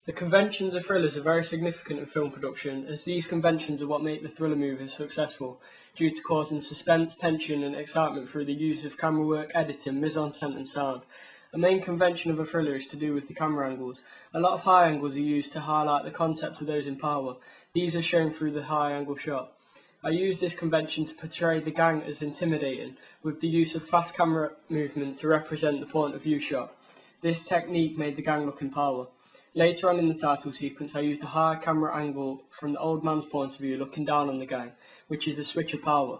The conventions of thrillers are very significant in film production, as these conventions are what make the thriller movies successful, due to causing suspense, tension, and excitement through the use of camera work, editing, mise-en-scène, and sound. A main convention of a thriller is to do with the camera angles. A lot of high angles are used to highlight the concept of those in power. These are shown through the high angle shot. I use this convention to portray the gang as intimidating, with the use of fast camera movement to represent the point of view shot. This technique made the gang look in power. Later on in the title sequence, I used a higher camera angle from the old man's point of view looking down on the gang, which is a switch of power.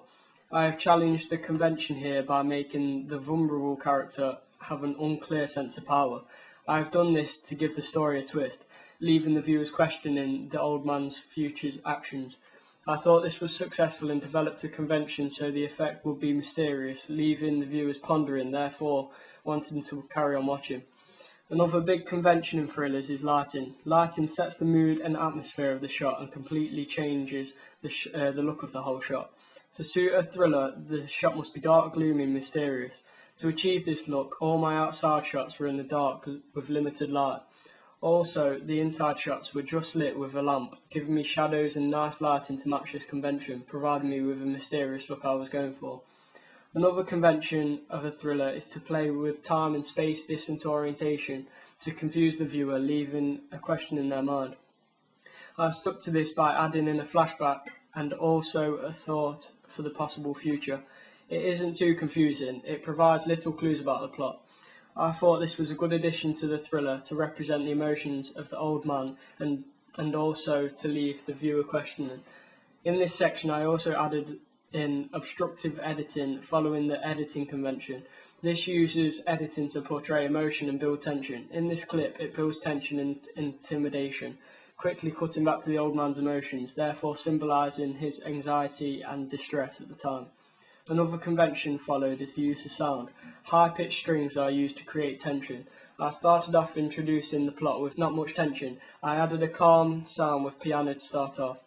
I have challenged the convention here by making the vulnerable character have an unclear sense of power. I have done this to give the story a twist, leaving the viewers questioning the old man's future actions. I thought this was successful and developed a convention so the effect would be mysterious, leaving the viewers pondering, therefore wanting to carry on watching. Another big convention in thrillers is lighting. Lighting sets the mood and atmosphere of the shot and completely changes the look of the whole shot. To suit a thriller, the shot must be dark, gloomy, and mysterious. To achieve this look, all my outside shots were in the dark with limited light. Also, the inside shots were just lit with a lamp, giving me shadows and nice lighting to match this convention, providing me with a mysterious look I was going for. Another convention of a thriller is to play with time and space disorientation to confuse the viewer, leaving a question in their mind. I stuck to this by adding in a flashback and also a thought for the possible future. It isn't too confusing, it provides little clues about the plot. I thought this was a good addition to the thriller to represent the emotions of the old man and also to leave the viewer questioning. In this section, I also added in obstructive editing following the editing convention. This uses editing to portray emotion and build tension. In this clip, it builds tension and intimidation, quickly cutting back to the old man's emotions, therefore symbolising his anxiety and distress at the time. Another convention followed is the use of sound. High-pitched strings are used to create tension. I started off introducing the plot with not much tension. I added a calm sound with piano to start off.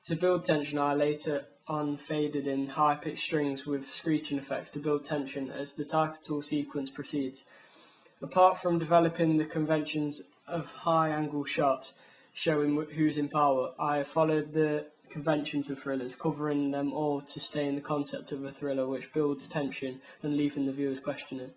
To build tension, I later on faded in high-pitched strings with screeching effects to build tension as the title sequence proceeds. Apart from developing the conventions of high-angle shots showing who's in power, I followed the conventions of thrillers, covering them all to stay in the concept of a thriller which builds tension and leaving the viewers questioning.